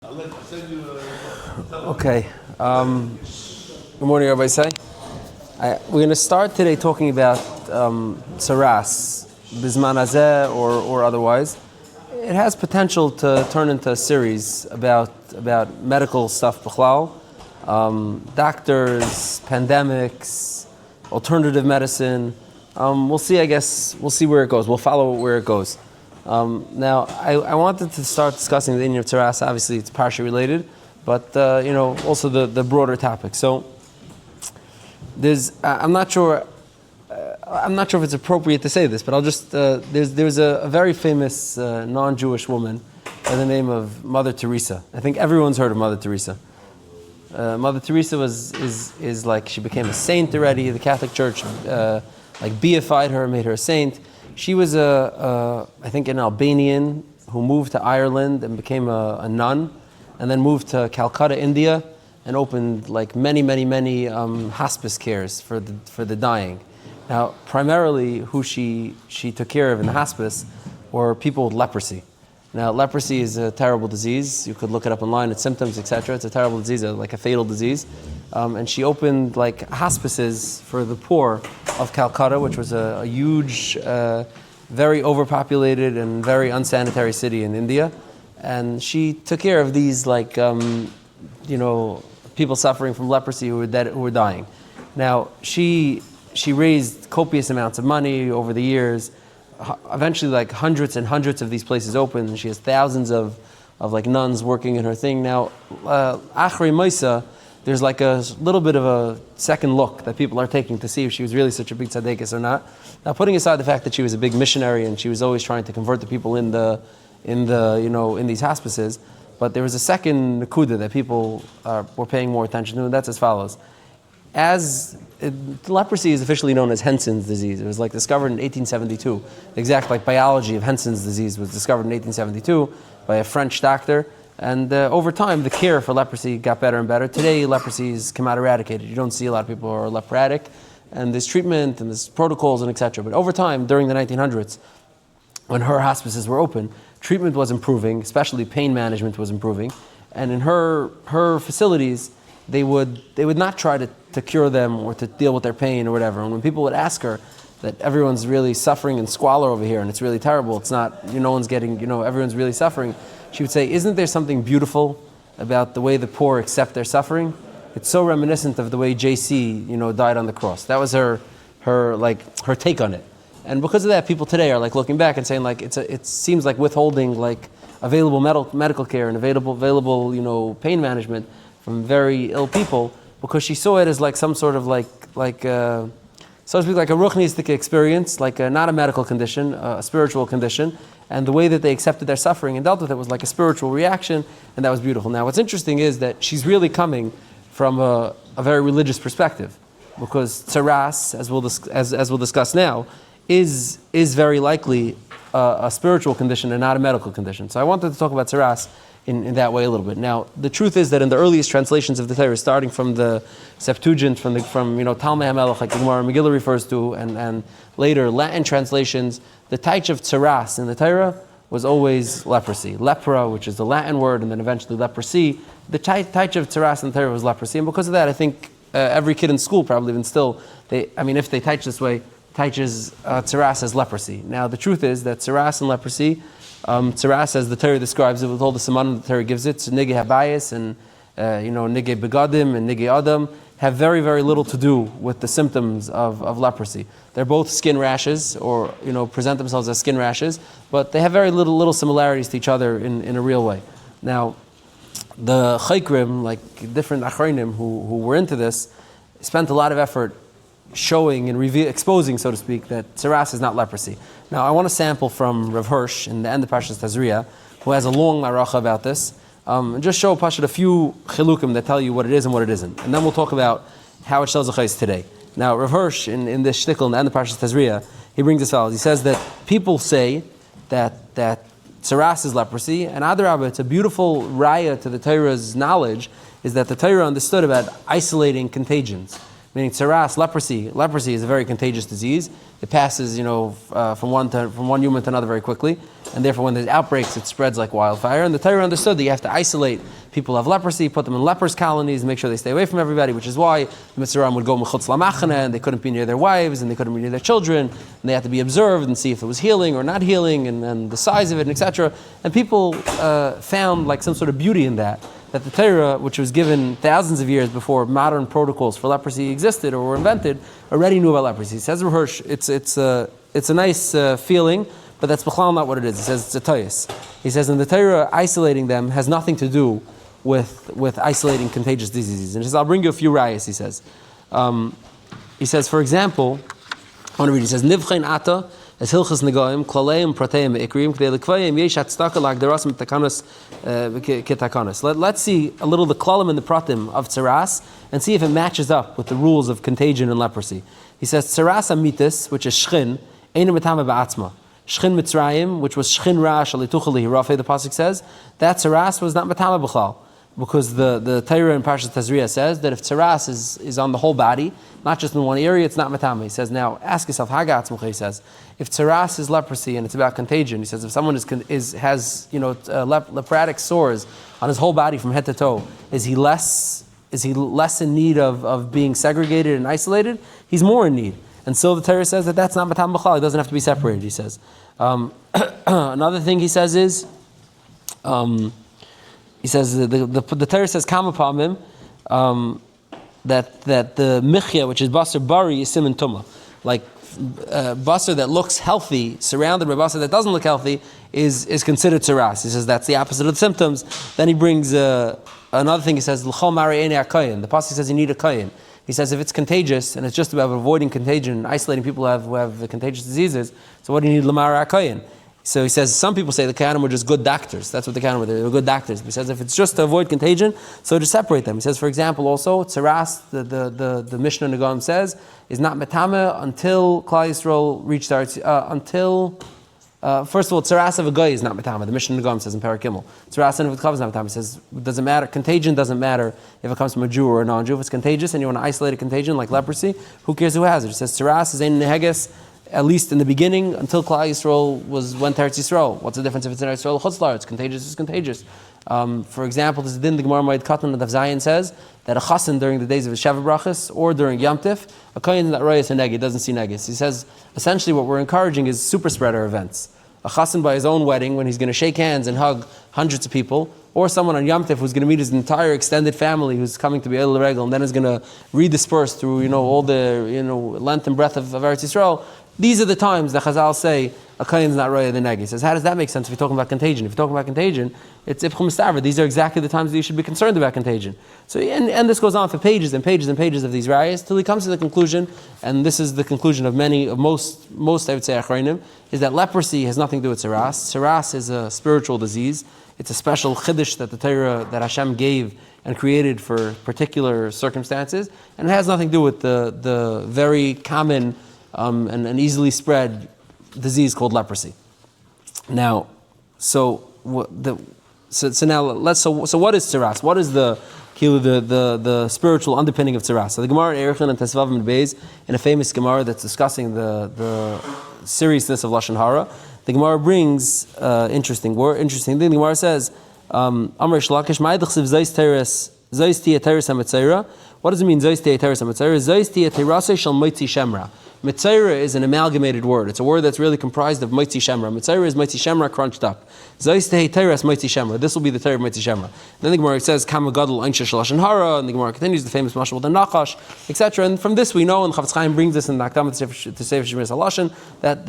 Okay. Good morning, everybody. We're going to start today talking about Tzaraas, Bizman Hazeh or otherwise. It has potential to turn into a series about medical stuff, b'chlal, doctors, pandemics, alternative medicine. We'll see. I guess we'll see where it goes. We'll follow where it goes. Now, I wanted to start discussing the Indian of Tzaraas. Obviously, it's parsha related, but also the broader topic. So, I'm not sure if it's appropriate to say this, but I'll just there's a very famous non-Jewish woman by the name of Mother Teresa. I think everyone's heard of Mother Teresa. Mother Teresa is like, she became a saint already. The Catholic Church beified her, made her a saint. She was I think an Albanian who moved to Ireland and became a nun, and then moved to Calcutta, India, and opened like many hospice cares for the dying. Now, primarily who she took care of in the hospice were people with leprosy. Now, leprosy is a terrible disease. You could look it up online, its symptoms, etc. It's a terrible disease, like a fatal disease. And she opened like hospices for the poor of Calcutta, which was a huge, very overpopulated and very unsanitary city in India. And she took care of these people suffering from leprosy who were dying. Now, she raised copious amounts of money over the years. Eventually, like hundreds and hundreds of these places opened, and she has thousands of nuns working in her thing. Now, Achrei Moisa, there's like a little bit of a second look that people are taking to see if she was really such a big tzaddikus or not. Now, putting aside the fact that she was a big missionary and she was always trying to convert the people in these hospices, but there was a second nakuda that people were paying more attention to, and that's as follows. Leprosy is officially known as Hansen's disease. It was discovered in 1872. The exact biology of Hansen's disease was discovered in 1872 by a French doctor. And over time, the care for leprosy got better and better. Today, leprosy has come out eradicated. You don't see a lot of people who are lepratic, and there's treatment and there's protocols and etc. But over time, during the 1900s, when her hospices were open, treatment was improving, especially pain management was improving, and in her facilities, they would not try to cure them or to deal with their pain or whatever. And when people would ask her that everyone's really suffering in squalor over here and it's really terrible, it's not, no one's getting, everyone's really suffering, she would say, isn't there something beautiful about the way the poor accept their suffering? It's so reminiscent of the way JC, died on the cross. That was her take on it. And because of that, people today are looking back and saying it seems like withholding available medical care and available pain management from very ill people, because she saw it as some sort of so to speak, like a ruchnistic experience, not a medical condition, a spiritual condition, and the way that they accepted their suffering and dealt with it was like a spiritual reaction, and that was beautiful. Now, what's interesting is that she's really coming from a very religious perspective, because Tzaraas, as we'll discuss now, is very likely a spiritual condition and not a medical condition. So I wanted to talk about Tzaraas in that way a little bit. Now, the truth is that in the earliest translations of the Torah, starting from the Septuagint, from Talmud HaMelech, like the Gemara Megillah refers to, and later Latin translations, the taich of Tzaraas in the Torah was always leprosy. Lepra, which is the Latin word, and then eventually leprosy. The taich of Tzaraas in the Torah was leprosy, and because of that, I think every kid in school probably even still, if they taich this way, taiches Tzaraas as leprosy. Now, the truth is that Tzaraas and leprosy, Tzaraas, as the Torah describes it, with all the simanim the Torah gives it, so nigei habayis and nigei begadim and nigei adam, have very, very little to do with the symptoms of leprosy. They're both skin rashes, or present themselves as skin rashes, but they have very little similarities to each other in a real way. Now, the chayikrim, different achronim who were into this, spent a lot of effort showing and exposing, so to speak, that Tzaraas is not leprosy. Now, I want to sample from Rav Hirsch in the end of Parshas Tazria, who has a long maracha about this, and just show Pashat a few chilukim that tell you what it is and what it isn't. And then we'll talk about how it tells Zechais today. Now, Rav Hirsch, in this shtickle in the end of Parshas Tazria, he brings this out. He says that people say that Tzaraas is leprosy, and Adarabah, it's a beautiful raya to the Torah's knowledge, is that the Torah understood about isolating contagions. Meaning Tzaraas, leprosy is a very contagious disease. It passes, from one human to another very quickly. and therefore when there's outbreaks, it spreads like wildfire. And the Torah understood that you have to isolate people who have leprosy, put them in lepers colonies, make sure they stay away from everybody, which is why the Mitzrayim would go mechutz lamachana, and they couldn't be near their wives, and they couldn't be near their children, and they had to be observed and see if it was healing or not healing, and the size of it, etc. And people found like some sort of beauty in that the Torah, which was given thousands of years before modern protocols for leprosy existed or were invented, already knew about leprosy. He says Hirsch, it's a nice feeling, but that's b'chlal not what it is. He says it's a toyus. He says in the Torah, isolating them has nothing to do with isolating contagious diseases. And he says, I'll bring you a few rayas, he says. He says, for example, I want to read, he says, Nivchein ata, as hilchas negoim, klaleim, prateim, ikrim, k'dei lekvayim, yesh hatzdaka lagdarasim takanos ketakanos. Let's see a little the klalim and the pratim of Tzaraas, and see if it matches up with the rules of contagion and leprosy. He says, Tzaraas amitis, which is shchin, einu metame ba'atzma. Shchin Mitzrayim, which was shchin ra shalitucha lihirafe, the pasuk says, that Tzaraas was not metame b'chlal. Because the Torah in Parashat Tzaraas says that if Tzaraas is on the whole body, not just in one area, it's not matama. He says, now ask yourself, he says, if Tzaraas is leprosy and it's about contagion, he says, if someone has lepratic sores on his whole body from head to toe, is he less in need of being segregated and isolated? He's more in need. And so the Torah says that's not matam b'chlal. It doesn't have to be separated, he says. Another thing he says is, he says the Torah says kama pamim that the michya, which is basar bari, is siman tuma. Like basar that looks healthy, surrounded by basar that doesn't look healthy, is considered Tzaraas. He says that's the opposite of the symptoms. Then he brings another thing. He says l'chol mari ene akayin. The pasuk says you need a kayin. He says if it's contagious and it's just about avoiding contagion, isolating people who have the contagious diseases, so what do you need l'mari akayin? So he says, some people say the Kahanim were just good doctors. That's what the Kahanim were. They were good doctors. He says, if it's just to avoid contagion, so just separate them. He says, for example, also, Tzaraas, the Mishnah Nagam says, is not metame until Klal Yisrael reached first of all, Tzaraas of a guy is not metame. The Mishnah Nagam says in Parakimel. Tzaraas of a Chav is not metame. He says, it doesn't matter. Contagion doesn't matter if it comes from a Jew or a non-Jew. If it's contagious and you want to isolate a contagion like leprosy, who cares who has it? He says, Tzaraas is ein neheges, at least in the beginning, until Klal Yisrael went to Eretz Yisrael. What's the difference if it's in Eretz Yisrael or Chutz La'aretz? It's contagious, it's contagious. For example, this is the Gemara Moed Katan of Zayin says that a chassan during the days of his Sheva Brachas or during Yom Tif, a kohen that rayas a negi doesn't see negis. He says essentially what we're encouraging is super spreader events. A chassan by his own wedding, when he's going to shake hands and hug hundreds of people, or someone on Yom Tif who's going to meet his entire extended family who's coming to be El Regel and then is going to redisperse through all the length and breadth of Eretz Yisrael. These are the times that Chazal say a kohen is not raya the negi. He says, how does that make sense if you're talking about contagion? If you're talking about contagion, it's ifchum mistaver. These are exactly the times that you should be concerned about contagion. So, and this goes on for pages and pages and pages of these rayas till he comes to the conclusion, and this is the conclusion of most I would say achrayim, is that leprosy has nothing to do with Tzaraas. Tzaraas is a spiritual disease. It's a special chiddush that the Torah that Hashem gave and created for particular circumstances, and it has nothing to do with the very common and easily spread disease called leprosy. Now, so now let's so what is Tzaraas? What is the spiritual underpinning of Tzaraas? So the Gemara in Erechin and Tesvav and Beis, in a famous Gemara that's discussing the seriousness of lashon hara, the Gemara brings interesting thing. The Gemara says, Amar Shlakish Ma'idach Siv Zayis Teres Zayis Tia Teres HaMetzayra. What does it mean Zayis Tia Teres HaMetzayra? Zayis Tia Terase Shal Moitzi Shemra. Mitzayra is an amalgamated word. It's a word that's really comprised of Moitzi Shemra. Mitzayra is Moitzi Shemra crunched up. Zayis Tia Teres Moitzi Shemra. This will be the Torah of Moitzi Shemra. Then the Gemara says Kama Gadol Ein Shel Lashon Hara, and the Gemara continues the famous mashal the Nachash, etc. And from this we know, and Chavetz Chaim brings this in the Akdamah to Sefer Shemiras HaLashon, that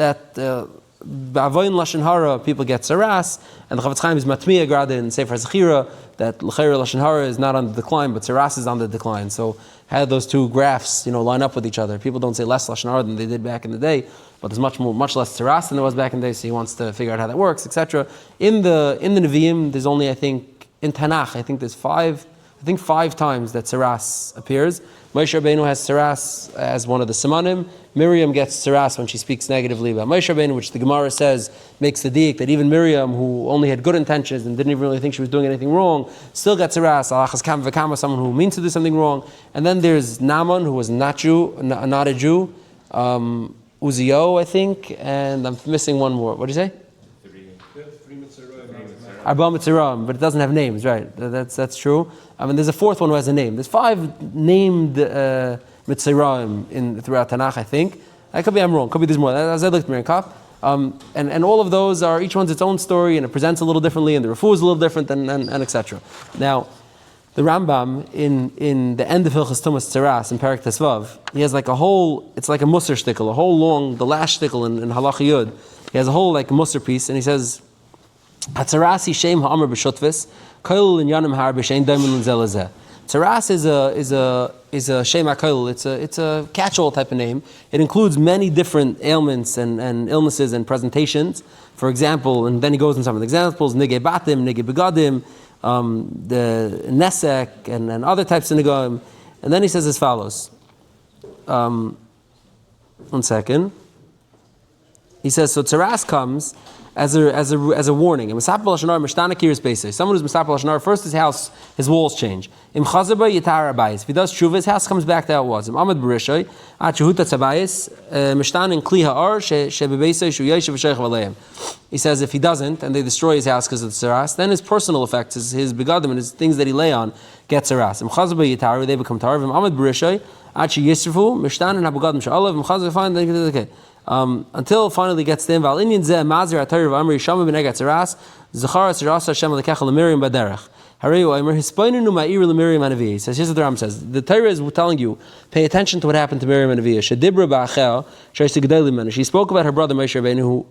Ba'avoyin Lashon Hara, people get Tzaraas, and the Chavetz Chaim is Matmiya Grada in Sefer Zechira, that L'chaira Lashon Hara is not on the decline, but Tzaraas is on the decline. So how those two graphs, line up with each other. People don't say less Lashon Hara than they did back in the day, but there's much less Tzaraas than there was back in the day, so he wants to figure out how that works, etc. In the Nevi'im, there's only, I think, in Tanakh, there's five times that Tzaraas appears. Moshe Rabbeinu has Tzaraas as one of the Simanim. Miriam gets Tzaraas when she speaks negatively about Moshe Rabbeinu, which the Gemara says makes the diik that even Miriam, who only had good intentions and didn't even really think she was doing anything wrong, still got Tzaraas. Alachas kam v'kama, someone who means to do something wrong. And then there's Naaman, who was not a Jew. Uzio, I think, and I'm missing one more. What did you say? Arba Mitzrayim, but it doesn't have names, right? That's true. I mean, there's a fourth one who has a name. There's 5 named Mitzrayim throughout Tanakh, I think. I'm wrong. Could be there's more. As I looked at Kaf. And all of those are, each one's its own story, and it presents a little differently, and the refuah is a little different, and etc. Now, the Rambam in the end of Hilchas Tumas Tzaraas in Perek Tesvav, he has like a whole, it's like a Musar shtickle, a whole long, the last shtickle in Halacha Yud. He has a whole like Musar piece, and he says, "Hatzarasi shem ha'amr b'shutvis, koil in yanim har b'shein daimon zelazeh." Tzaraas is a shem ha'koil. It's a catch-all type of name. It includes many different ailments and illnesses and presentations. For example, and then he goes in some of the examples: nige batim, nige begadim, the nesek, and other types of nigam. And then he says as follows. 1 second. He says, so Tzaraas comes as a warning. Someone who's Misapel Lashnar, first his walls change. If he does tshuva, his house comes back to how it was. He says if he doesn't, and they destroy his house because of the Tzaraas, then his personal effects, his begadim and his things that he lay on, get Tzaraas. They become tar. Until finally gets to him. He says, here's what the Ram says. The Torah is telling you, pay attention to what happened to Miriam and Aviyah. She spoke about her brother Moshe Rabbeinu,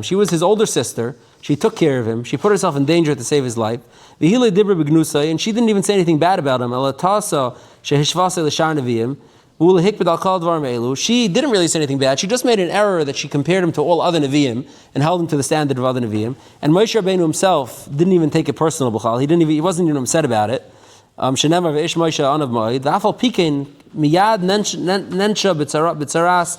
she was his older sister. She took care of him. She put herself in danger to save his life. And she didn't even say anything bad about him. She didn't really say anything bad. She just made an error that she compared him to all other Nevi'im and held him to the standard of other Nevi'im. And Moshe Rabbeinu himself didn't even take it personal. He wasn't even upset about it. Shenemar ve'ish Moshe anav ma'id. V'afal pikein miyad nensha b'tzaras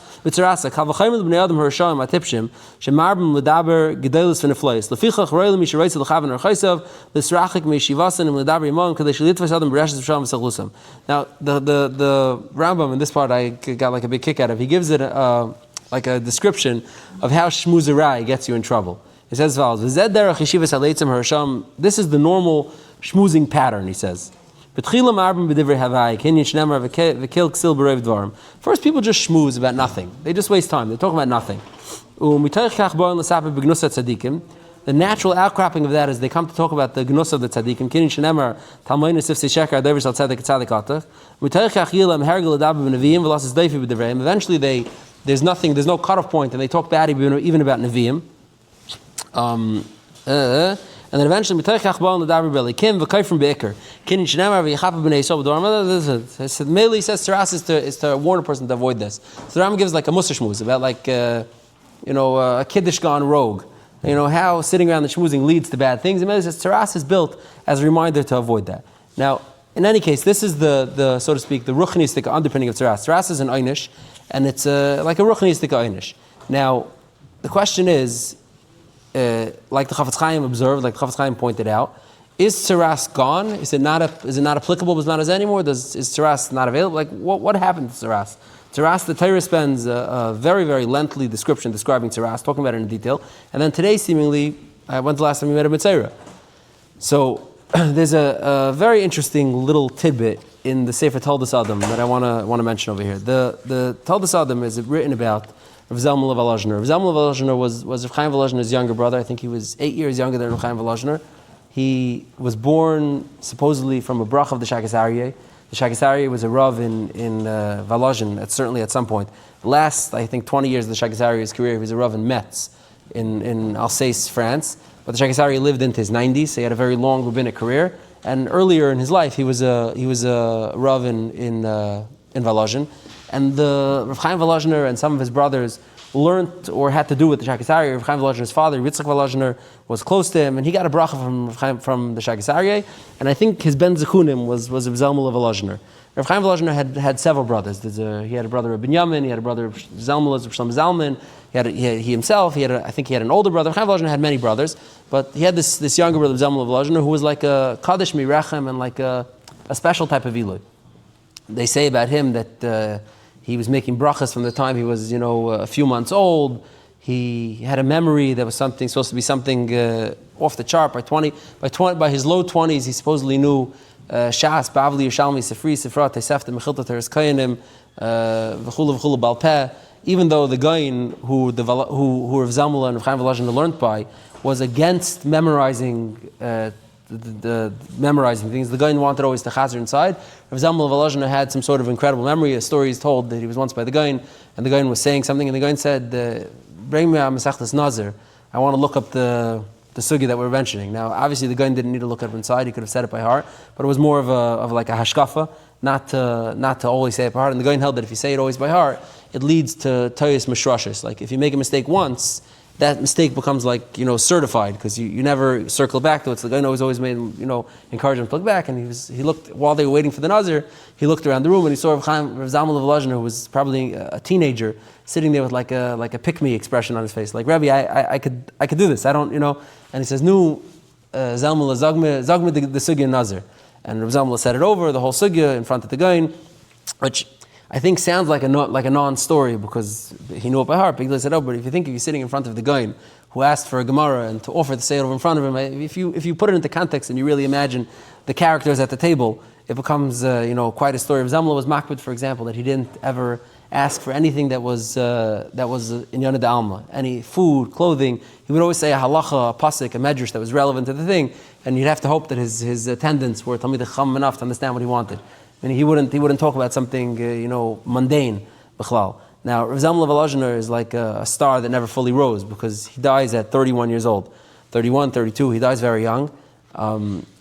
kavachayim l'bnei adam harashayim atipshim shemarbim l'daber gedolos v'neflois lefichach roilim mishareitz l'chavan archaysav l'srachik me'shivasan and l'daber yimon kadei shelitvas adam b'rashes v'shalom v'sachlusam. Now the Rambam in this part I got like a big kick out of. He gives it like a description of how shmuzerai gets you in trouble. He says as follows: this is the normal schmoozing pattern. He says. First, people just schmooze about nothing. They just waste time. They talk about nothing. The natural outcropping of that is they come to talk about the gnus of the tzaddikim. Eventually, there's no cutoff point, and they talk bad even about Nevi'im. And then eventually, merely says Tzaraas is to warn a person to avoid this. So the Rambam gives like a musar shmuz about like a kiddush gone rogue. How sitting around the shmoozing leads to bad things. And merely says Tzaraas is built as a reminder to avoid that. Now, in any case, this is the so to speak the ruchnistic underpinning of Tzaraas. Tzaraas is an einish, and it's like a ruchnistic einish. Now, the question is, like the Chafetz Chaim observed, like the Chafetz Chaim pointed out, is Tzaraas gone? Is it not applicable? Is not as anymore? Is Tzaraas not available? Like what happened to Tzaraas? Tzaraas, the Torah spends a very very lengthy description describing Tzaraas, talking about it in detail, and then today seemingly, when's the last time you met a Mitzayra? So there's a very interesting little tidbit in the Sefer Toldos Adam that I want to mention over here. The Toldos Adam is written about Rav Zalman of Volozhiner. Rav Zalman of Volozhiner was Rav Chaim Volozhiner's younger brother. I think he was 8 years younger than Rav Chaim Volozhiner. He was born supposedly from a brach of the Shagas Aryeh. The Shagas Aryeh was a Rav in Volozhin, certainly at some point. The last, I think, 20 years of the Shagas Aryeh's career, he was a Rav in Metz, in Alsace, France. But the Shagas Aryeh lived into his 90s, so he had a very long rabbinic career. And earlier in his life, he was a Rav in Volozhin. And the Rav Chaim Volozhiner and some of his brothers learned or had to do with the Shagas Aryeh. Rav Chaim Volozhiner's father, Yitzchak Volozhiner, was close to him, and he got a bracha from the Shagas Aryeh. And I think his ben Zekunim was Rav Zalman of Volozhiner. Rav Chaim Volozhiner had several brothers. He had a brother of Binyamin, he had a brother of Zalman, Rav Shlomo Zalman. He himself, I think he had an older brother. Rav Chaim Volozhiner had many brothers, but he had this younger brother, Zalman of Volozhiner, who was like a Kaddish Mirachem and like a special type of Eloi. They say about him that He was making brachas from the time he was, a few months old. He had a memory that was supposed to be something off the chart. By his low 20s, he supposedly knew Shas, Bavli, Yerushalmi, Sifri, Sifra, Tesefta, Mechilta, Teres Kayanim, V'chulu Bal Peh. Even though the Gaon who Rav Zalmala and Rav Chaim Volozhin learned by was against memorizing memorizing things, the Gaon wanted always to chazer inside. Rav Zalmala Volozhin had some sort of incredible memory. A story is told that he was once by the Gaon, and the Gaon was saying something, and the Gaon said, "Bring me a Masechtas Nazir. I want to look up the sugi that we're mentioning." Now, obviously, the Gaon didn't need to look it up inside; he could have said it by heart, but it was more of like a hashkafa, not to always say it by heart. And the Gaon held that if you say it always by heart, it leads to toyus mishrashes. Like if you make a mistake once, that mistake becomes like certified because you never circle back to it. So the Gaon always made encourage him to look back. And he looked while they were waiting for the Nazir. He looked around the room and he saw Rav Zalmala Volozhin, who was probably a teenager, sitting there with like a pick-me expression on his face, like, "Rabbi, I could do this. I don't, And he says, "Nu, Zalmala zagme the sugya Nazir." And Rav Zalmala said it over the whole sugya in front of the Gaon, which I think sounds like a non-story because he knew it by heart. But he said, but if you're sitting in front of the Gaon who asked for a Gemara and to offer to say it over in front of him, if you put it into context and you really imagine the characters at the table, it becomes quite a story. Zalmala was makbid, for example, that he didn't ever ask for anything that was in Yana D'Alma, any food, clothing. He would always say a halacha, a pasuk, a medrash that was relevant to the thing, and you'd have to hope that his attendants were Talmidei Chacham enough to understand what he wanted. I mean, he wouldn't talk about something mundane, b'chlal. Now, Rav Zalmala Volozhin is like a star that never fully rose because he dies at 31 years old, 31, 32. He dies very young.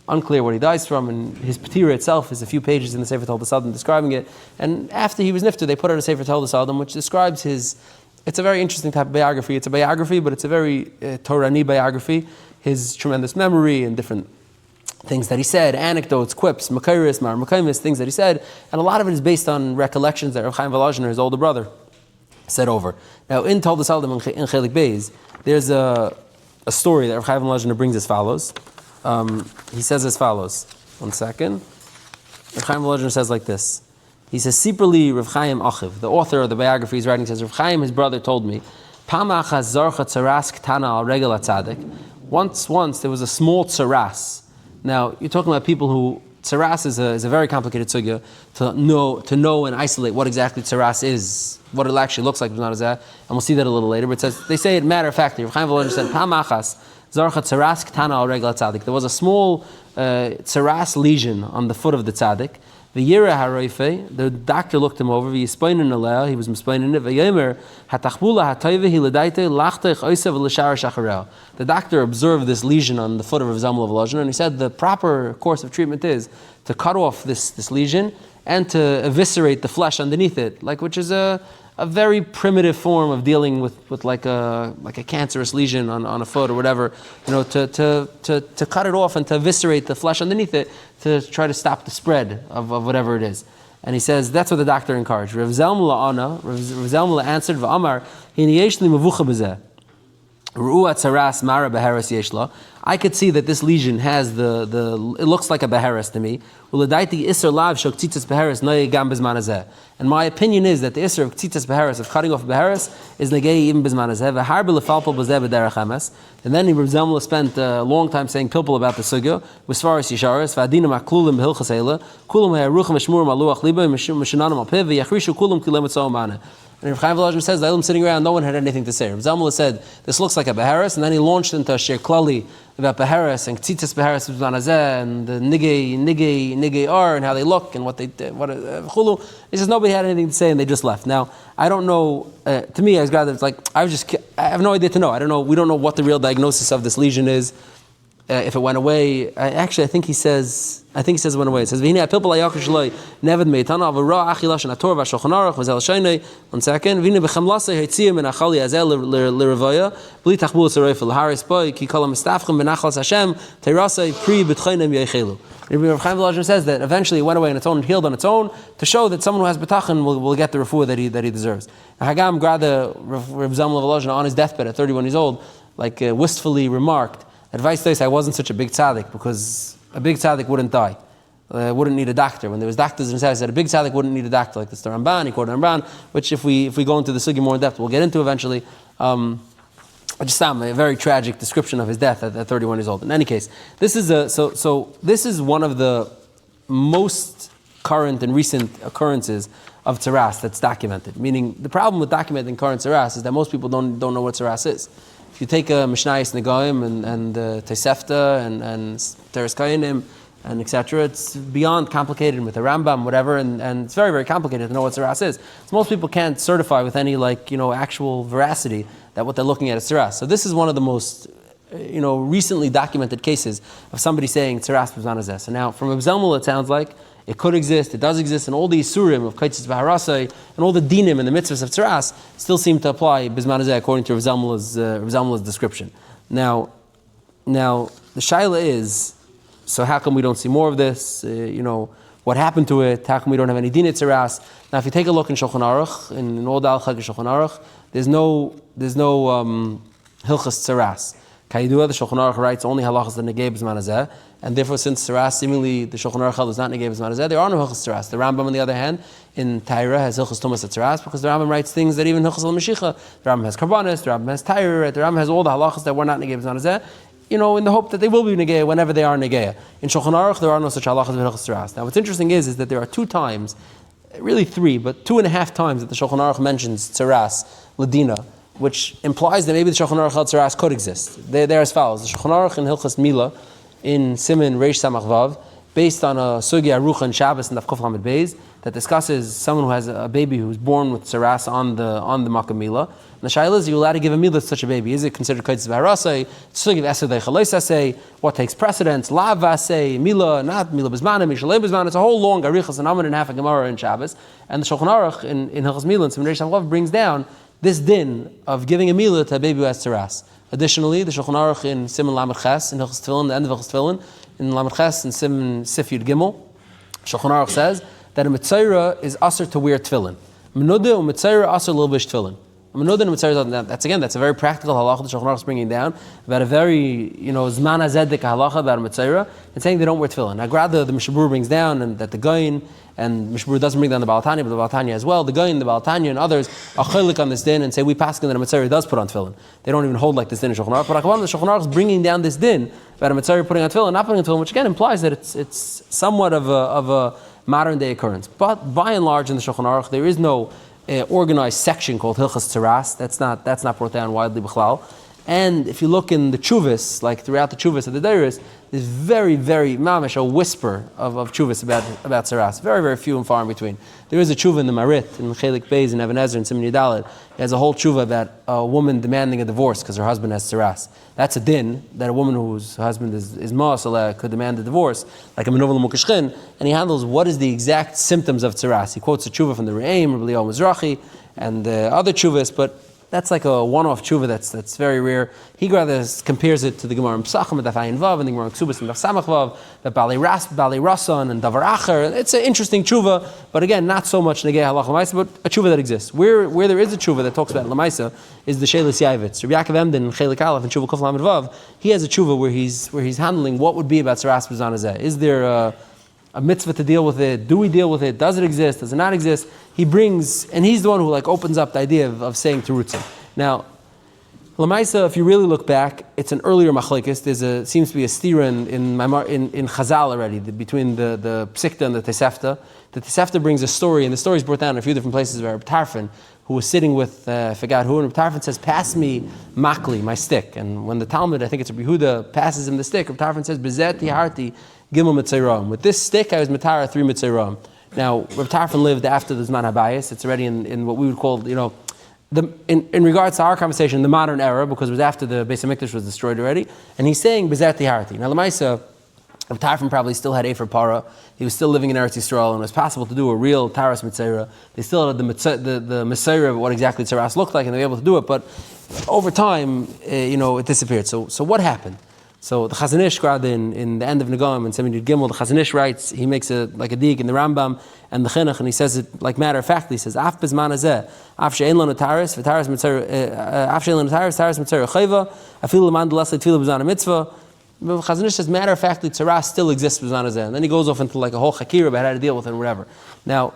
Unclear what he dies from, and his patira itself is a few pages in the Sefer Toldos Adam describing it. And after he was nifter, they put out a Sefer Toldos Adam which describes his. It's a very interesting type of biography. It's a biography, but it's a very Torani biography. His tremendous memory and different things that he said, anecdotes, quips, makairis, mar things that he said, and a lot of it is based on recollections that Rav Chaim Volozhin, his older brother, said over. Now, in Toldos Adam in Chelik Beis, there's a story that Rav Chaim Volozhin brings as follows. He says as follows. One second. Rav Chaim Volozhin says like this. He says, "Siperli Rav Chaim Achiv," the author of the biography is writing, says, "Rav Chaim, his brother, told me, Pamachas zarcha Tzaraas ktana al regel atzadik. Once there was a small Tzaraas." Now, you're talking about people who, Tzaraas is a very complicated sugya to know and isolate what exactly Tzaraas is, what it actually looks like, and we'll see that a little later, but it says, they say it matter-of-factly. Rav Chaim Volozhin said, Pamachas, zarcha Tzaraas ktana al regel tzaddik. There was a small Tzaraas lesion on the foot of the tzaddik. V'yira haroife, the doctor looked him over, v'yispainin aleh, he was mispainin it, v'yomer, hatachbula hatayve hiledaite, lachtech oisev l'shar shacharel. The doctor observed this lesion on the foot of Rav Zalmala Volozhin, and he said the proper course of treatment is to cut off this lesion and to eviscerate the flesh underneath it, which is a very primitive form of dealing with like a cancerous lesion on a foot or whatever, to cut it off and to eviscerate the flesh underneath it to try to stop the spread of whatever it is. And he says that's what the doctor encouraged. Rav Zalmala answered, "V'amar hini yesh li mevucha b'zeh. Ru'at Tzaraas mara beheres yeshla." I could see that this lesion has it looks like a beheres to me. U'ledaiti iser lav shok tzitzas beheres noye gam bezman hazeh. And my opinion is that the iser of tzitzas beheres, of cutting off beheres, is negei even bezman hazeh. V'harbe lefalpel b'zeh b'derech hames. And then Rav Zalmala spent a long time saying pilpul about the sugya. V'svaris yisharis v'adinam aklulim b'hilchas eila kulam ha'eruchim eshmurim aluach liba mishinanam alpiv v'yachrishu kulam kilem etzom maneh. And Rav Chaim Volozhin says, the sitting around, no one had anything to say. Rav Zalmala said, this looks like a beheres, and then he launched into a shir klali about beheres and tzitzis beheres b'zmanazeh and the nigei ar and how they look and what they did, chulu. He says nobody had anything to say and they just left. Now, I don't know, to me, I was rather, it's like, I have no idea to know. I don't know, we don't know what the real diagnosis of this lesion is. If it went away, I think he says it went away. It says, "V'hinei apilpul hayakush shloi nevad meitana avara achilash and ator v'ashulchan aruch v'zel sheinei." 1 second. V'hinei b'chamlasei heitziyim min achali azel l'revaya b'li tachbul tzarayf l'haris boi ki kol ha'mistafchim b'nachlas Hashem teirasei pri b'tchoinem yeichelu. Rav Chaim Volozhin says that eventually it went away on its own and healed on its own to show that someone who has betachin will get the refuah that he deserves. Hagam Grada Rav Zalmala Volozhin on his deathbed at 31 years old, wistfully remarked, advice this, I wasn't such a big tzaddik because a big tzaddik wouldn't die. wouldn't need a doctor. When there was doctors in his house, he said a big tzaddik wouldn't need a doctor, like this the Ramban. He quoted Ramban, which if we go into the sugi more in depth, we'll get into eventually. Just a very tragic description of his death at 31 years old. In any case, this is this is one of the most current and recent occurrences of Tzaraas that's documented. Meaning, the problem with documenting current Tzaraas is that most people don't know what Tzaraas is. If you take a Mishnayos Negoim and Tosefta and Teres Kainim and etc., it's beyond complicated with the Rambam, whatever, and it's very, very complicated to know what Tzaraas is. So most people can't certify with any actual veracity that what they're looking at is Tzaraas. So this is one of the most recently documented cases of somebody saying Tzaraas B'zman Hazeh. So now, from Reb Zalman, it sounds like it could exist, it does exist, and all the Isurim of Kaitzis B'harasai and all the Dinim and the mitzvahs of Tzaraas still seem to apply B'zman Hazeh according to Reb Zalman's description. Now, the shaila is, so how come we don't see more of this? What happened to it? How come we don't have any Dinei Tzaraas? Now, if you take a look in Shulchan Aruch, in all the Al-Chag Shulchan Aruch, there's no Hilchas Tzaraas. Kayidua, the Shulchan Aruch writes only halachas that negay b'zman hazeh, and therefore, since Tzaraas seemingly the Shulchan Aruch is not negay b'zman hazeh, there are no Hilchas Tzaraas. The Rambam, on the other hand, in Taira has Hilchas Tumas Tzaraas because the Rambam writes things that even Hilchas al-Mashicha, the Rambam has Karbanis, the Rambam has Taira, the Rambam has all the halachas that were not negay b'zman hazeh, in the hope that they will be negay whenever they are negay. In Shulchan Aruch, there are no such halachas with Hilchas Tzaraas. Now, what's interesting is that there are 2 times, really 3, but 2.5 times that the Shulchan Aruch mentions Tzaraas, Ladina, which implies that maybe the Shulchan Aruch Tzaraas could exist. They're as follows. The Shulchan Aruch in Hilchas Mila, in Siman Reish Samach Vav, based on a Sugi Arucha and Shabbos and Daf Kuf Lamed Beis, that discusses someone who has a baby who's born with Tzaraas on the Makkah Mila. And the shaila is, are you allowed to give a Mila to such a baby? Is it considered Kaitzis B'harasai? Sugi of Eser Deichalois Asay? What takes precedence? Lav Asay? Mila, not Mila B'zmanim, Mishalei B'zmanim. It's a whole long Arichas and Amun and half a Gemara in Shabbos. And the Shulchan Aruch in Hilchas Mila and Siman Reish Samach Vav brings down this din of giving a milah to a baby who has Tzaraas. Additionally, the Shulchan Aruch in Siman Lamed Ches, in Hilchos Tefillin, the end of Hilchos Tefillin, in Lamed Ches, in Siman Sif Yud Gimel, Shulchan Aruch says that a Mitzayra is aser to wear tefillin. Menuda and Mitzayra aser l'ilbish tefillin. Menuda and Mitzayra, that's a very practical halacha the Shulchan Aruch is bringing down, about a very, Zman Hazedek halacha about a Mitzayra, and saying they don't wear tefillin. Now, rather, the Mishabur brings down and that the Goyin, and Mishmur doesn't bring down the Baal Tanya, but the Baal Tanya as well. The Goyin, the Baal Tanya, and others are chaylik on this din and say we paskin that a Mitzayra does put on tefillin. They don't even hold like this din in Shulchan Aruch. But the Shulchan Aruch is bringing down this din about a Mitzayra putting on tefillin, not putting on tefillin, which again implies that it's somewhat of a modern day occurrence. But by and large in the Shulchan Aruch there is no organized section called Hilchas Tzaraas. That's not brought down widely b'chlal. And if you look in the Chuvas, like throughout the Chuvas of the Deiris, there's very, very mamish a whisper of Chuvas about Tzaraas. Very, very few and far in between. There is a Chuva in the Marit, in Chelik Beis, in Even Ezer, in Siman Yudalid. He has a whole Chuva about a woman demanding a divorce because her husband has Tzaraas. That's a din, that a woman whose husband is Ma'asala could demand a divorce, like a Menovel Mukashchin, and he handles what is the exact symptoms of Tzaraas. He quotes a Chuva from the Re'im, Rabbi Eliyahu Mizrahi, and other Chuvas, but that's like a one-off tshuva that's very rare. He rather compares it to the Gemara in Pesachim and Daf Ayin Vav and the Gemara in Ksubas and Daf Samach Vav, the Balei Rasan and Davar Acher. It's an interesting tshuva, but again, not so much negei halach l'maisa, but a tshuva that exists. Where there is a tshuva that talks about l'maisa is the Shelis Yavitz. Rabbi Yaakov Emden in Chelik Aleph and Tshuva Kuf Lamed Vav, he has a tshuva where he's handling what would be about Tzaraas B'zman Hazeh. Is there a mitzvah to deal with it? Do we deal with it? Does it exist? Does it not exist? He brings, and he's the one who opens up the idea of saying terutzim. Now, Lamaisa, if you really look back, it's an earlier machlekes. Seems to be a stira in Chazal already between the Psikta and the Tosefta. The Tosefta brings a story, and the story is brought down in a few different places where Reb Tarfon, who was sitting with I forgot who, and Reb Tarfon says, "Pass me makli, my stick." And when the Talmud, I think it's Reb Yehuda, passes him the stick, Reb Tarfon says, "Bezet tiharti gimel mitzayram." With this stick, I was mitara 3 mitzayram. Now, Reb Tarfon lived after the Zman HaBayis. It's already in what we would call, in regards to our conversation, the modern era, because it was after the Beis HaMikdash was destroyed already, and he's saying Bezat Tiharti. Now, Lamaisa, Reb Tarfon probably still had Efer Para. He was still living in Eretz Yisrael, and it was possible to do a real Taras Mitzayra. They still had the Mitzayra of what exactly Tzaraas looked like, and they were able to do it. But over time, it disappeared. So what happened? So the Chazon Ish in the end of Negam and Siman Yud Gimel, the Chazon Ish writes, he makes a dig in the Rambam and the Chinuch, and he says it like matter of fact. He says, "Af b'zman hazeh, af she'en lanu taris, v'taris mitzayra, af she'en lanu taris, taris mitzayra chayva, afilu l'man d'lasei tefillah b'zman mitzvah." Chazon Ish says, matter of factly, Tzaraas still exists b'zman hazeh. And then he goes off into like a whole chakira about how to deal with it and whatever. Now,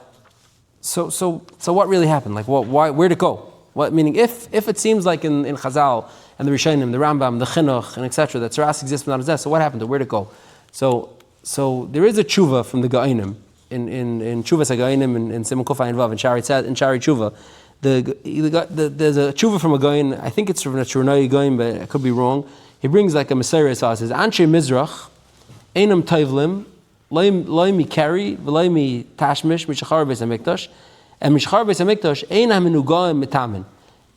so what really happened? Like, why, where'd it go? Meaning, if it seems like in Chazal and the Rishonim, the Rambam, the Chinuch, and etc., that Tzaraas exists b'zman hazeh, so what happened? Where'd it go? So there is a tshuva from the Ga'inim in Tshuvas HaGa'inim in Simon Kuf Ayin Vav in Shari Tshuva. There's a tshuva from a Ga'in. I think it's from a Churnai Ga'in, but I could be wrong. He brings like a Messiah sauce. Says Anshe Mizrach Einam Tovlim Loi Mi Kari V'Loi Mi Tashmish Mishachar Beis Hamikdash and Mishachar Beis Hamikdash Einam Menugaim Mitamin.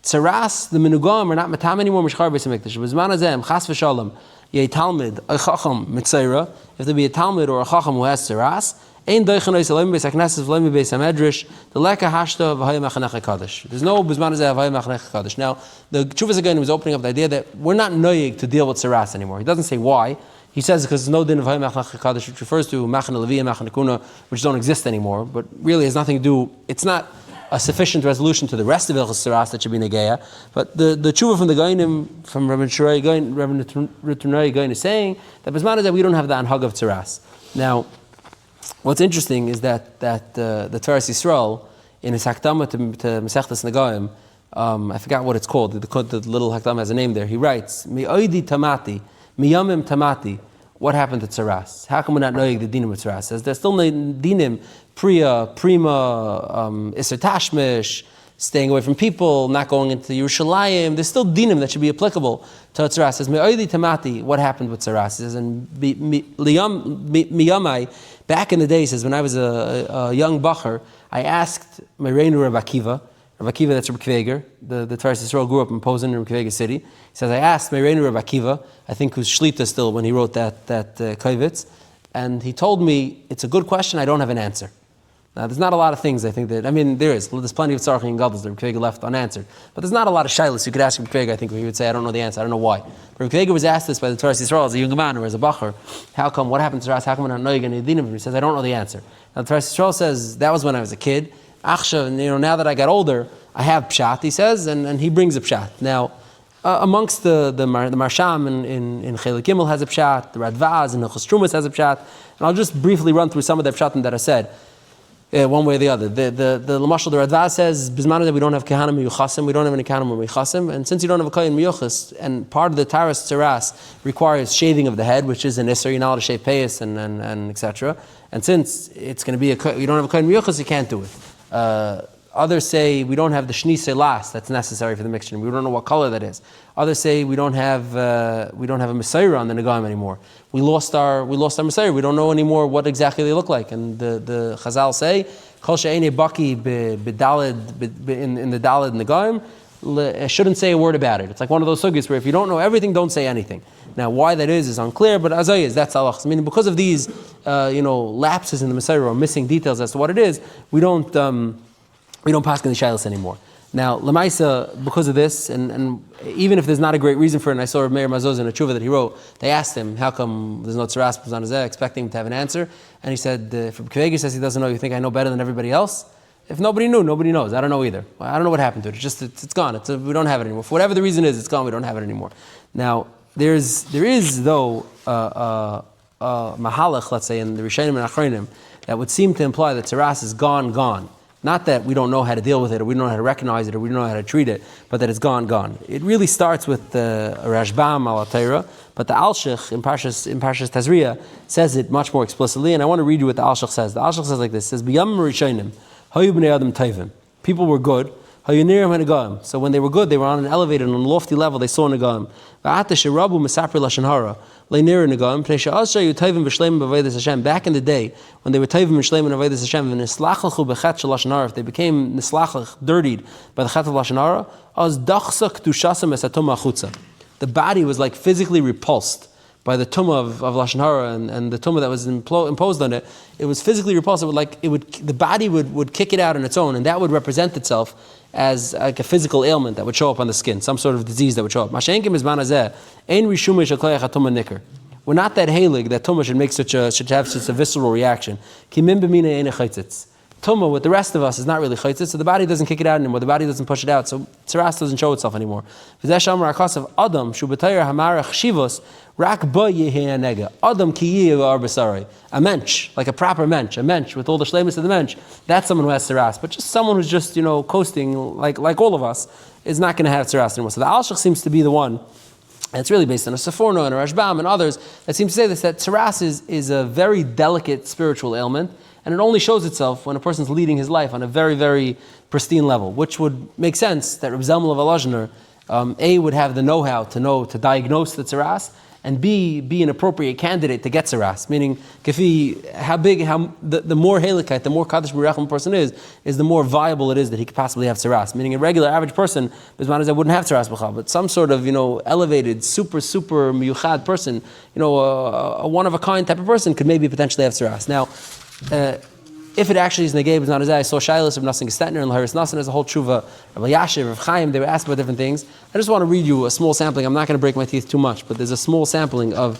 Tzaraas, the Menugaim are not Mitamin anymore. Mishachar Beis Hamikdash. B'zman hazeh Chas v'Shalom Yei Talmid a Chacham Mitzaira. If there be a Talmid or a Chacham who has Tzaraas, Ein Doichen Ois Elohim Beis HaKnesses V'Elohim Beis HaMedrash the Leka Hashta V'Hayim HaChanech HaKadosh. There's no B'zman hazeh V'Hayim HaChanech HaKadosh. Now, the Tshuvas HaGa'inim was opening up the idea that we're not noyig to deal with Tzaraas anymore. He doesn't say why. He says because there's no din of V'Hayim HaChanech HaKadosh, which refers to Machane Levi and Machane Kuna, which don't exist anymore, but really has nothing to do, it's not a sufficient resolution to the rest of Ilchus Tzaraas that should be Negeya. But the tshuva from the Ga'inim, from Rabbi Riturnai Gain is saying that B'zman hazeh we don't have the anhag of Tzaraas. Now, what's interesting is that the Tzaraas Yisrael, in his Hakdama to Masechtas Negaim, I forgot what it's called, the little Hakdama has a name there, he writes, Mi'oidi tamati, miyamim tamati, what happened to Tzaraas? How come we're not knowing the dinim of Tzaraas? Says there's still dinim, priya, prima, iser tashmish, staying away from people, not going into Yerushalayim. There's still dinim that should be applicable to Tzaraas. Says me'oidi tamati, what happened with Tzaraas? Says and miyamai, back in the day, says when I was a young bacher, I asked my Reinu Rabbi Akiva, that's Rabbi Kveger, the Tzaraas Yisrael grew up in Posen in Rabbi Kveger city. He says, I asked my Reinu Rabbi Akiva, I think who's Shlita still when he wrote that Kovitz, and he told me, it's a good question, I don't have an answer. Now, there's not a lot of things I think that, there's plenty of Tzarchi and Gadol that Rabbi Kveger left unanswered, but there's not a lot of shilas you could ask Rabbi Kveger, I think, where he would say, I don't know the answer, I don't know why. But Rabbi Kveger was asked this by the Tzaraas Yisrael as a young man or as a bacher, how come, what happened to Tzaraas, how come I don't know you're going to dinim? He says, I don't know the answer. Now the Tzaraas Yisrael says, that was when I was a kid, Achshav, now that I got older, I have pshat, he says, and he brings a pshat. Now, amongst the Marsham in Chelik Gimel has a pshat, the Radvaz and the Chos has a pshat, and I'll just briefly run through some of the pshatim that I said, one way or the other. The Lamashal, the Radvaz says, Bismana that we don't have Kehanim Miyuchasim, we don't have any Kehanim Miyuchasim, and since you don't have a Kohen Miyuchas, and part of the Taras Tzaraas requires shaving of the head, which is an Isser, you're not allowed to shave payas and etc. And since it's going to be you don't have a Kohen Miyuchas, you can't do it. Others say we don't have the shni selas that's necessary for the mixture. We don't know what color that is. Others say we don't have a Messiah on the Negaim anymore. We lost our Messiah. We don't know anymore what exactly they look like. And the Chazal say Kol she'enei baki b'dalid in the dalid Negaim shouldn't say a word about it. It's like one of those sugis where if you don't know everything, don't say anything. Now, why that is unclear, but as is, that's halachas. Meaning, because of these, lapses in the Messiah or missing details as to what it is, we don't pass in the shilas anymore. Now, Lamaisa, because of this, and even if there's not a great reason for it, and I saw Rav Meir Mazoz in a tshuva that he wrote, they asked him, how come there's no Tzaraas b'zman hazeh, expecting him to have an answer, and he said, if Kveger says he doesn't know, you think I know better than everybody else? If nobody knew, nobody knows. I don't know either. I don't know what happened to it. It's gone. We don't have it anymore. For whatever the reason is, it's gone. We don't have it anymore. Now, there is though mahalach, let's say, in the Rishonim and Achronim, that would seem to imply that Tzaraas is gone. Not that we don't know how to deal with it, or we don't know how to recognize it, or we don't know how to treat it, but that it's gone. It really starts with the Rashbam al Torah, but the Alshich in Parshas Tazria says it much more explicitly, and I want to read you what the Alshich says. The Alshich says like this: it says, "B'yamim Rishonim, hayu b'nei adam tovim." People were good. So when they were good, they were on an elevated, on a lofty level, they saw Negaim. Back in the day, when they were Tovim and Shleim and Avodas Hashem, if they became nislachach, dirtied by the Chet of Lashon Hara, the body was like physically repulsed by the tumah of Lashon Hara and the tumah that was imposed on it. It was physically repulsed. The body would kick it out on its own, and that would represent itself as like a physical ailment that would show up on the skin, some sort of disease that would show up. We're not that halig that tumah should have such a visceral reaction. Tumah with the rest of us is not really chaytzit, so the body doesn't kick it out anymore, the body doesn't push it out, so Tzaraas doesn't show itself anymore. Adam a mensch, like a proper mensch, a mensch with all the shleimus of the mensch, that's someone who has Tzaraas. But just someone who's just, coasting, like all of us, is not going to have Tzaraas anymore. So the Alshich seems to be the one, and it's really based on a Seforno and a Rashbam and others, that seem to say this, that Tzaraas is a very delicate spiritual ailment, and it only shows itself when a person's leading his life on a very, very pristine level, which would make sense that Reb Zalman of Volozhiner, A, would have the know-how to diagnose the Tzaraas, and B, be an appropriate candidate to get Tzaraas. Meaning, the more Helikite, the more Kaddish Mirachim a person is the more viable it is that he could possibly have Tzaraas. Meaning, a regular average person, Bisman wouldn't have Tzaraas b'chal, but some sort of, elevated, super miyuchad person, a one-of-a-kind type of person could maybe potentially have Tzaraas. Now, if it actually is negay, but not as I saw Shilas of Nassing Stetner and Laharis Nassan as a whole tshuva, Rabbi Yashiv, Rav Chaim, they were asked about different things. I just want to read you a small sampling. I'm not going to break my teeth too much, but there's a small sampling of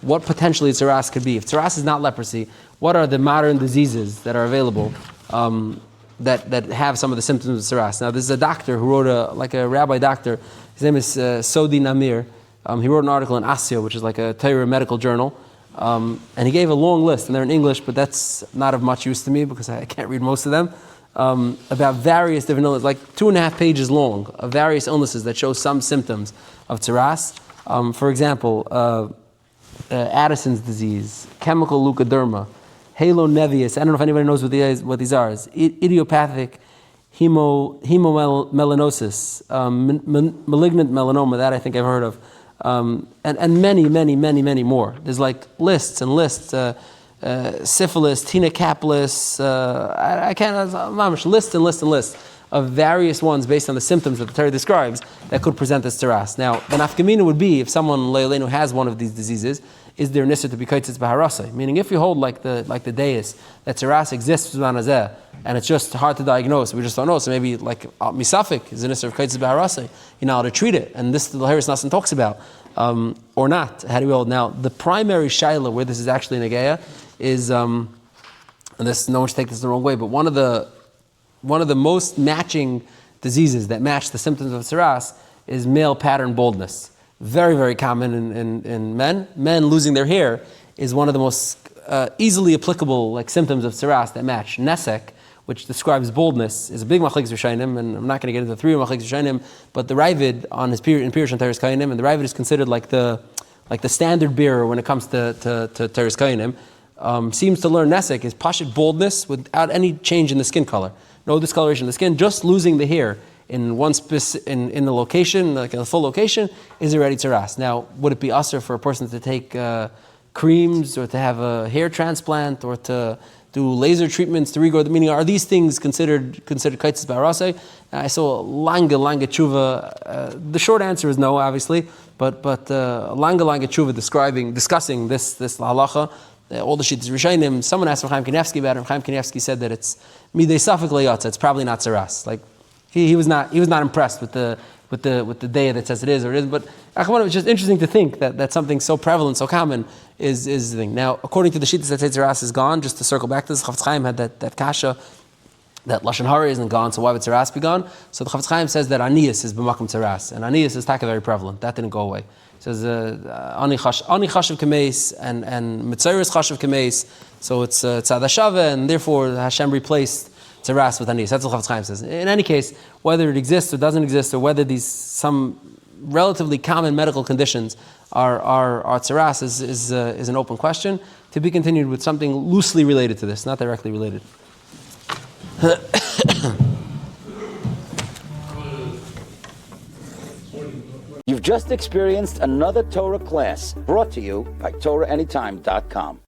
what potentially Tzaraas could be. If Tzaraas is not leprosy, what are the modern diseases that are available that have some of the symptoms of Tzaraas? Now, this is a doctor who wrote a rabbi doctor. His name is Sodi Namir. He wrote an article in Asio, which is like a Torah medical journal. And he gave a long list, and they're in English, but that's not of much use to me because I can't read most of them, about various different illnesses, like 2.5 pages long, of various illnesses that show some symptoms of Tzaraas. For example, Addison's disease, chemical leukoderma, halonevius, I don't know if anybody knows what these are, is idiopathic hemomelanosis, malignant melanoma, that I think I've heard of. And many more. There's like lists and lists. Syphilis, tenocaplus. I can't. Lists and lists of various ones based on the symptoms that the Torah describes that could present as Tzaraas. Now, the nafkamina would be if someone leilenu has one of these diseases, is there nisr to be kaitzitz b'harasai? Meaning, if you hold like the deis that Tzaraas exists and it's just hard to diagnose, we just don't know. So maybe like misafik is a nisr of kaitzitz b'harasai. You know how to treat it, and this the Laharis Nassan talks about, or not. How do we hold? Now, the primary shaila where this is actually negeya is, and this no one should take this the wrong way, but one of the most matching diseases that match the symptoms of Tzaraas is male pattern baldness. Very, very common in men. Men losing their hair is one of the most easily applicable symptoms of Tzaraas that match. Nesek, which describes baldness, is a big machlekes rishonim, and I'm not going to get into the 3 machlekes rishonim, but the Ravid on his period in Pirush on Teres Kainim, and the Ravid is considered like the standard bearer when it comes to Teres Kainim, seems to learn Nesek is pashut baldness without any change in the skin color. No discoloration of the skin, just losing the hair in one in the location, like in a full location, is already Tzaraas. Now, would it be usher for a person to take creams or to have a hair transplant or to do laser treatments to regrow? Meaning, are these things considered kaitzis b'harasei? I saw langa tshuva. The short answer is no, obviously, but langa tshuva discussing this halacha. All the shittas Rishonim. Someone asked Chaim Kanievsky about it. Chaim Kanievsky said that it's midei safek leyatza. It's probably not Tzaraas. Like he was not impressed with the day that says it is or it isn't. But it's just interesting to think that something so prevalent, so common is the thing. Now, according to the shittas that say Tzaraas is gone, just to circle back to this, Chafetz Chaim had that kasha that lashon hara isn't gone, so why would Tzaraas be gone? So the Chafetz Chaim says that anias is b'makom Tzaraas, and anias is taka very prevalent. That didn't go away. It says ani chashav kameis and mitzayris chashav kameis. So it's tzadashava, and therefore Hashem replaced Tzaraas with anias. That's what Chafetz Chaim says. In any case, whether it exists or doesn't exist, or whether these some relatively common medical conditions are Tzaraas is an open question to be continued with something loosely related to this, not directly related. You've just experienced another Torah class brought to you by TorahAnytime.com.